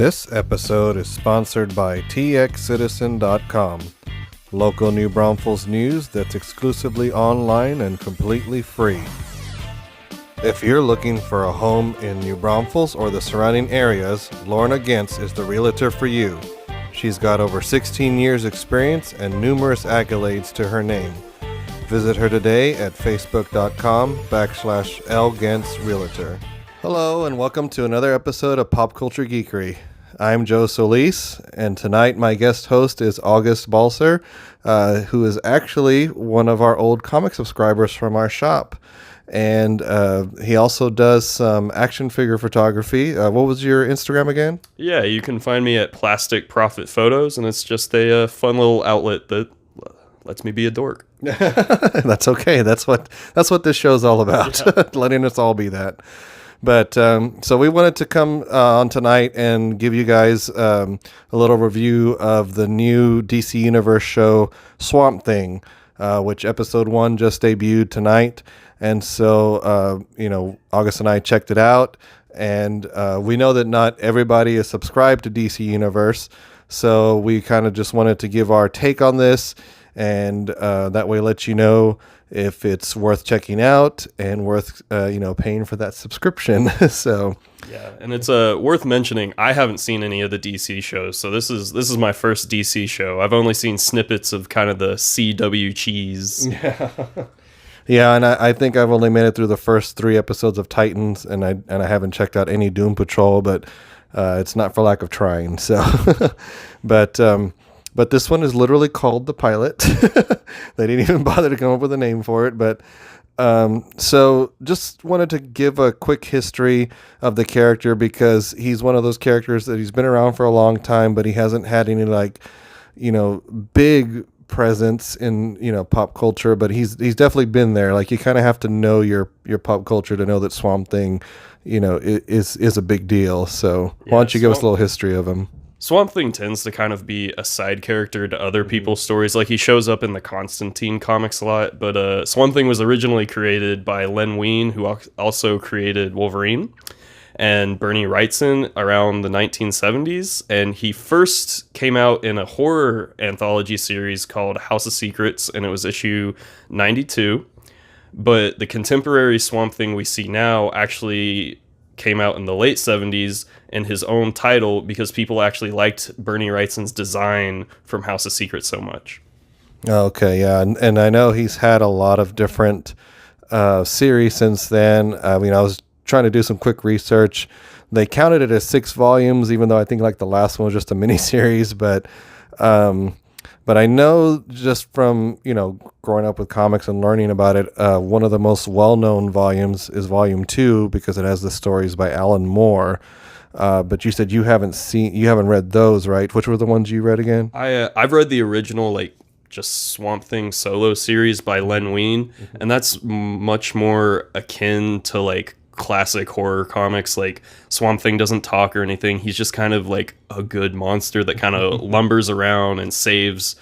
This episode is sponsored by txcitizen.com, local New Braunfels news that's exclusively online and completely free. If you're looking for a home in New Braunfels or the surrounding areas, Lorna Gentz is the realtor for you. She's got over 16 years experience and numerous accolades to her name. Visit her today at facebook.com/LGentzRealtor. Hello and welcome to another episode of Pop Culture Geekery. I'm Joe Solis, and tonight my guest host is August Balser, who is actually one of our old comic subscribers from our shop. And he also does some action figure photography. What was your Instagram again? Yeah, you can find me at Plastic Profit Photos, and it's just a fun little outlet that lets me be a dork. That's okay. That's what this show's all about, yeah. Letting us all be that. But so we wanted to come on tonight and give you guys a little review of the new DC Universe show, Swamp Thing, which episode 1 just debuted tonight. And so, August and I checked it out. And we know that not everybody is subscribed to DC Universe. So we kind of just wanted to give our take on this. And that way let you know if it's worth checking out and worth paying for that subscription. So yeah, and it's worth mentioning I haven't seen any of the DC shows, so this is my first DC show. I've only seen snippets of kind of the CW cheese. Yeah, and I think I've only made it through the first 3 episodes of Titans, and I haven't checked out any Doom Patrol, but it's not for lack of trying. So But this one is literally called The Pilot. They didn't even bother to come up with a name for it. But so just wanted to give a quick history of the character, because he's one of those characters that he's been around for a long time, but he hasn't had any big presence in pop culture. But he's definitely been there. Like, you kind of have to know your pop culture to know that Swamp Thing is a big deal. So why don't you give us a little history of him? Swamp Thing tends to kind of be a side character to other people's stories. Like, he shows up in the Constantine comics a lot, but Swamp Thing was originally created by Len Wein, who also created Wolverine, and Bernie Wrightson around the 1970s. And he first came out in a horror anthology series called House of Secrets, and it was issue 92. But the contemporary Swamp Thing we see now actually came out in the late 70s in his own title, because people actually liked Bernie Wrightson's design from House of Secrets so much. Okay, yeah, and I know he's had a lot of different series since then. I mean, I was trying to do some quick research. They counted it as 6 volumes, even though I think the last one was just a miniseries. But I know just from growing up with comics and learning about it, one of the most well-known volumes is Volume 2, because it has the stories by Alan Moore. But you said you haven't read those, right? Which were the ones you read again? I've read the original, just Swamp Thing solo series by Len Wein, mm-hmm. and that's much more akin to classic horror comics. Like, Swamp Thing doesn't talk or anything. He's just kind of a good monster that kind of lumbers around and saves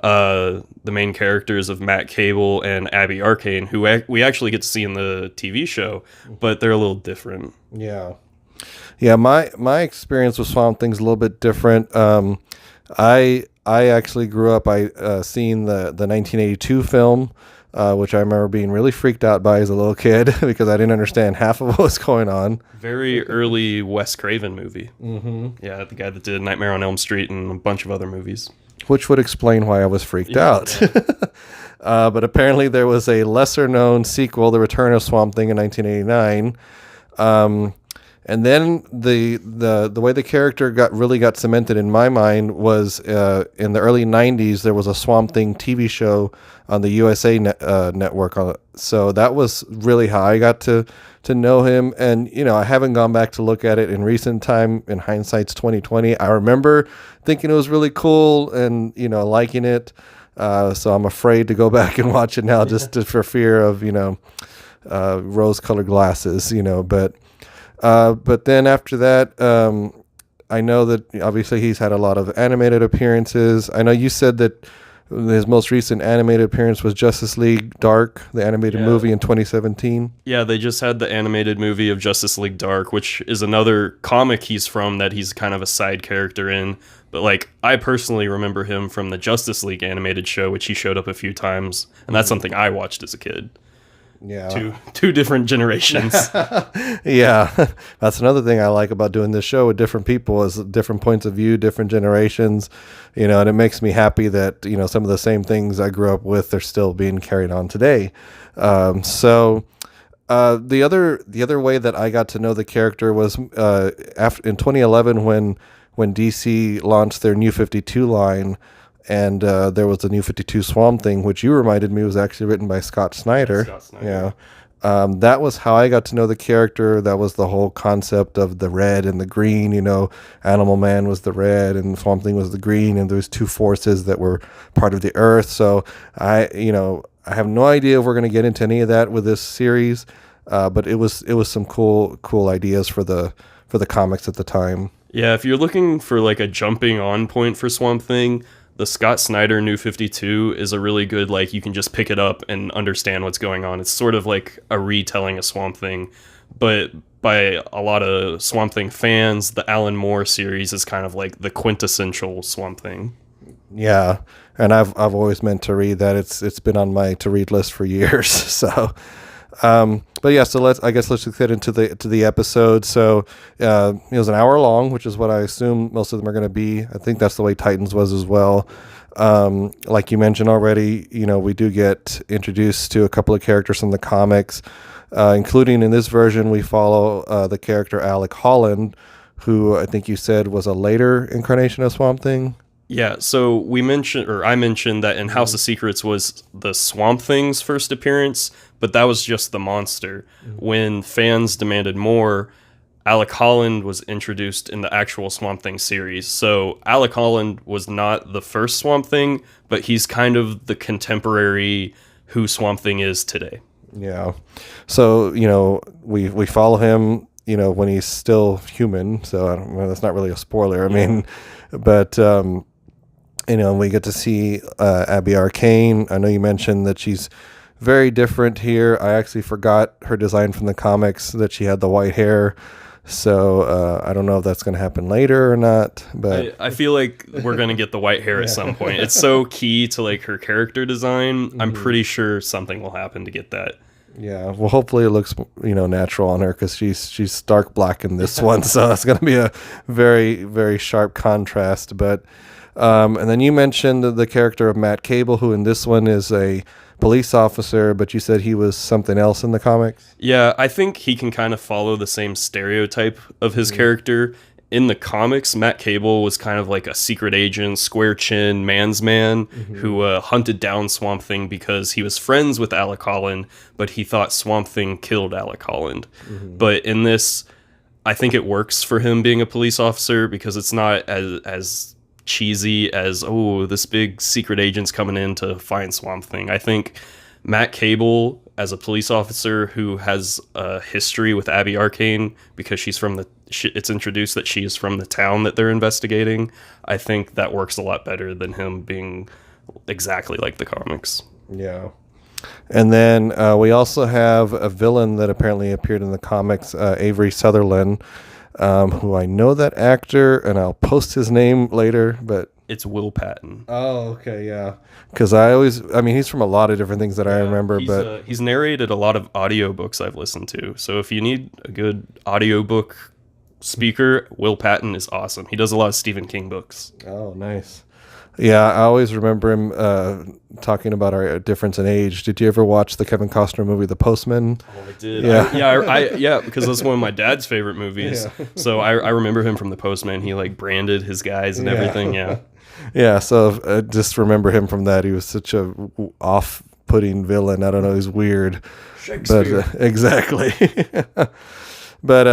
the main characters of Matt Cable and Abby Arcane, who we actually get to see in the TV show, but they're a little different. Yeah, my experience with Swamp Thing's a little bit different. I actually grew up seeing the 1982 film, which I remember being really freaked out by as a little kid because I didn't understand half of what was going on. Very early Wes Craven movie. Mm-hmm. Yeah, the guy that did Nightmare on Elm Street and a bunch of other movies. Which would explain why I was freaked out. Yeah. But apparently there was a lesser-known sequel, The Return of Swamp Thing in 1989. And then the way the character got cemented in my mind was in the early 90s. There was a Swamp Thing TV show on the USA network. So that was really how I got to know him. And I haven't gone back to look at it in recent time. In hindsight's 2020. I remember thinking it was really cool and liking it. So I'm afraid to go back and watch it now, just for fear of rose-colored glasses. But then after that, I know that obviously he's had a lot of animated appearances. I know you said that His most recent animated appearance was Justice League Dark, the animated movie in 2017. Yeah, they just had the animated movie of Justice League Dark, which is another comic he's from that he's kind of a side character in. But like, I personally remember him from the Justice League animated show, which he showed up a few times, and that's something I watched as a kid. Yeah. Two different generations. Yeah. That's another thing I like about doing this show with different people is different points of view, different generations, and it makes me happy that, some of the same things I grew up with are still being carried on today. The other way that I got to know the character was after in 2011 when DC launched their New 52 line. And there was the New 52 Swamp Thing, which you reminded me was actually written by Scott Snyder. Yeah. That was how I got to know the character. That was the whole concept of the red and the green. Animal Man was the red and Swamp Thing was the green. And there's two forces that were part of the earth. So I have no idea if we're going to get into any of that with this series. But it was some cool ideas for the comics at the time. Yeah, if you're looking for like a jumping on point for Swamp Thing, the Scott Snyder New 52 is a really good, like, you can just pick it up and understand what's going on. It's sort of like a retelling of Swamp Thing, but by a lot of Swamp Thing fans, the Alan Moore series is kind of like the quintessential Swamp Thing. Yeah, and I've always meant to read that. It's been on my to read list for years. So, but yeah, so let's just get into the episode. So it was an hour long, which is what I assume most of them are going to be. I think that's the way Titans was as well. Like you mentioned already, we do get introduced to a couple of characters from the comics, including in this version we follow the character Alec Holland, who I think you said was a later incarnation of Swamp Thing. Yeah, so I mentioned that in House of Secrets was the Swamp Thing's first appearance, but that was just the monster. When fans demanded more, Alec Holland was introduced in the actual Swamp Thing series. So Alec Holland was not the first Swamp Thing, but he's kind of the contemporary who Swamp Thing is today. Yeah. So, we follow him, when he's still human. So that's not really a spoiler. I mean, but... we get to see Abby Arcane. I know you mentioned that she's very different here. I actually forgot her design from the comics, that she had the white hair. So I don't know if that's going to happen later or not. But I feel like we're going to get the white hair at some point. It's so key to like her character design. I'm pretty sure something will happen to get that. Yeah, well, hopefully it looks natural on her, because she's dark black in this one, so it's going to be a very, very sharp contrast. But and then you mentioned the character of Matt Cable, who in this one is a police officer, but you said he was something else in the comics? Yeah, I think he can kind of follow the same stereotype of his character. In the comics, Matt Cable was kind of like a secret agent, square chin, man's man, who hunted down Swamp Thing because he was friends with Alec Holland, but he thought Swamp Thing killed Alec Holland. But in this, I think it works for him being a police officer, because it's not as cheesy as, oh, this big secret agent's coming in to find Swamp Thing. I think Matt Cable, as a police officer who has a history with Abby Arcane, because it's introduced that she is from the town that they're investigating, I think that works a lot better than him being exactly like the comics. Yeah. And then we also have a villain that apparently appeared in the comics, Avery Sutherland, who I know that actor, and I'll post his name later, but... It's Will Patton. Oh, okay, yeah. Because he's from a lot of different things that I remember, but... he's narrated a lot of audiobooks I've listened to, so if you need a good audiobook speaker, Will Patton is awesome. He does a lot of Stephen King books. Oh, nice. Yeah, I always remember him talking about our difference in age. Did you ever watch the Kevin Costner movie, The Postman? Oh, I did. Yeah, because that's one of my dad's favorite movies. Yeah. So I remember him from The Postman. He like branded his guys and everything. Yeah. Yeah. So I just remember him from that. He was such a off-putting villain. I don't know. He's weird. Shakespeare. But, exactly. But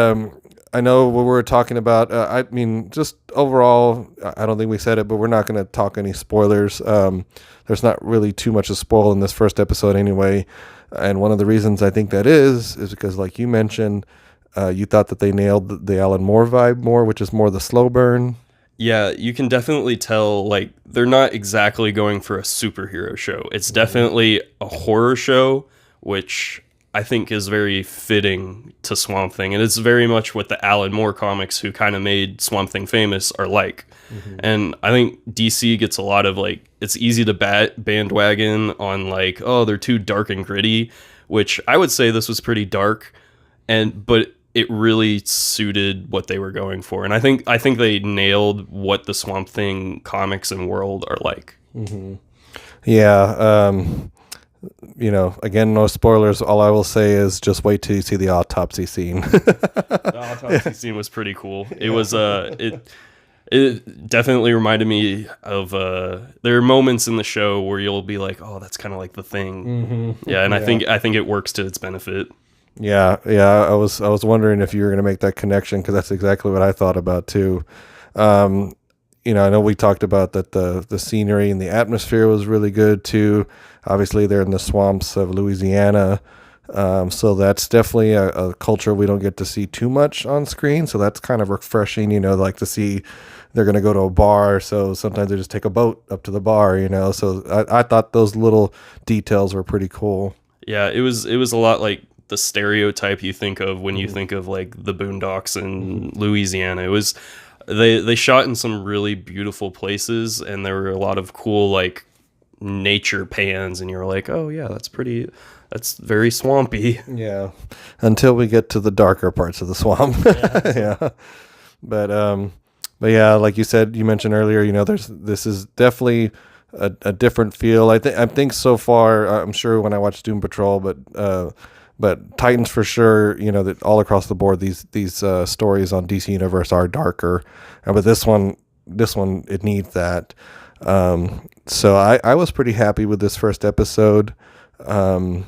I know what we're talking about. I mean, just overall, I don't think we said it, but we're not going to talk any spoilers. There's not really too much to spoil in this first episode anyway. And one of the reasons I think that is because, like you mentioned, you thought that they nailed the Alan Moore vibe more, which is more the slow burn. Yeah, you can definitely tell, like, they're not exactly going for a superhero show. It's definitely a horror show, which I think is very fitting to Swamp Thing. And it's very much what the Alan Moore comics, who kind of made Swamp Thing famous, are like. And I think DC gets a lot of, like, it's easy to bandwagon on, like, oh, they're too dark and gritty, which I would say this was pretty dark. But it really suited what they were going for, and I think they nailed what the Swamp Thing comics and world are like. Yeah, again, no spoilers. All I will say is just wait till you see the autopsy scene. The autopsy scene was pretty cool. It was it definitely reminded me of there are moments in the show where you'll be like, oh, that's kind of like The Thing. Yeah, and I think it works to its benefit. Yeah. I was wondering if you were going to make that connection, because that's exactly what I thought about too. I know we talked about that the scenery and the atmosphere was really good too. Obviously, they're in the swamps of Louisiana, so that's definitely a culture we don't get to see too much on screen. So that's kind of refreshing, like to see. They're going to go to a bar, so sometimes they just take a boat up to the bar, So I thought those little details were pretty cool. Yeah, it was a lot like the stereotype you think of when you think of like the Boondocks in Louisiana. It was they shot in some really beautiful places, and there were a lot of cool like nature pans, and you're like, oh yeah, that's very swampy. Yeah, until we get to the darker parts of the swamp. Yeah. But yeah, like you mentioned earlier, this is definitely a different feel. I think so far, I'm sure when I watched Doom Patrol, but Titans for sure, that all across the board, these stories on DC Universe are darker. But this one, it needs that. So I was pretty happy with this first episode. No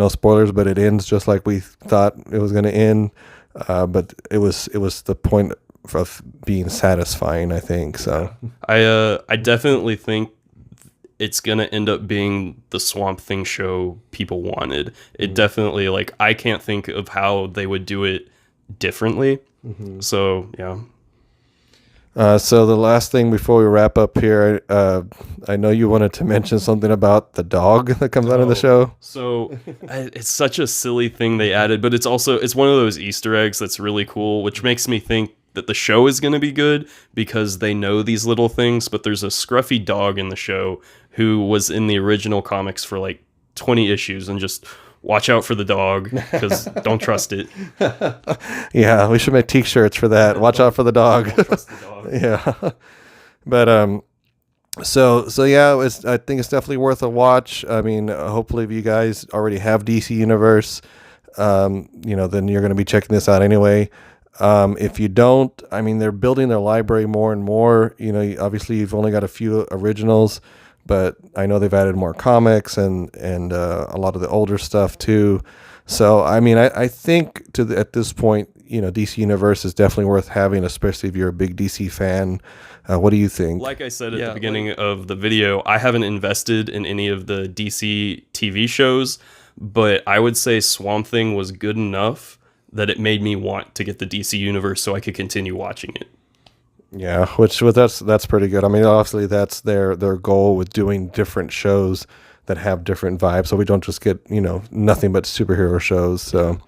spoilers, but it ends just like we thought it was going to end. But it was the point of being satisfying, I think. So I definitely think it's gonna end up being the Swamp Thing show people wanted. It definitely, like, I can't think of how they would do it differently. So yeah. So the last thing before we wrap up here, I know you wanted to mention something about the dog that comes out of the show. So it's such a silly thing they added, but it's one of those Easter eggs that's really cool, which makes me think that the show is going to be good because they know these little things. But there's a scruffy dog in the show who was in the original comics for like 20 issues, and just watch out for the dog, because don't trust it. Yeah, we should make t-shirts for that. Watch out for the dog. Don't trust the dog. Yeah. But so yeah, I think it's definitely worth a watch. I mean, hopefully if you guys already have DC Universe, then you're going to be checking this out anyway. If you don't, I mean, they're building their library more and more. Obviously you've only got a few originals, but I know they've added more comics and a lot of the older stuff too. So, I mean, I think at this point, DC Universe is definitely worth having, especially if you're a big DC fan. What do you think? Like I said at the beginning of the video, I haven't invested in any of the DC TV shows, but I would say Swamp Thing was good enough that it made me want to get the DC Universe so I could continue watching it. Yeah, that's pretty good. I mean, obviously that's their goal with doing different shows that have different vibes, so we don't just get nothing but superhero shows. So,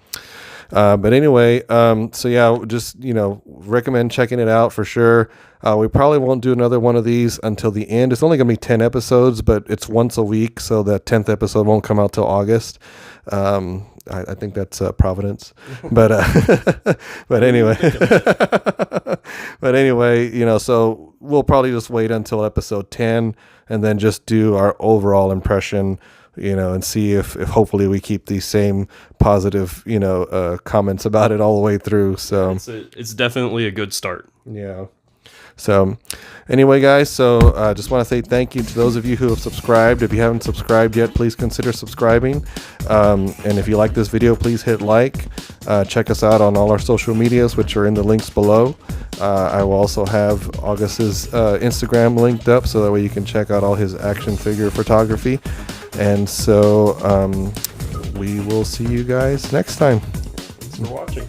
but anyway, so yeah, just recommend checking it out for sure. We probably won't do another one of these until the end. It's only gonna be 10 episodes, but it's once a week, so that 10th episode won't come out till August. I think that's Providence, but anyway, so we'll probably just wait until episode 10 and then just do our overall impression, and see if hopefully we keep these same positive, comments about it all the way through. So it's definitely a good start. Yeah. So anyway, guys, so just want to say thank you to those of you who have subscribed. If you haven't subscribed yet, please consider subscribing. And if you like this video, please hit like. Check us out on all our social medias, which are in the links below. I will also have August's Instagram linked up, so that way you can check out all his action figure photography. And so we will see you guys next time. Thanks for watching.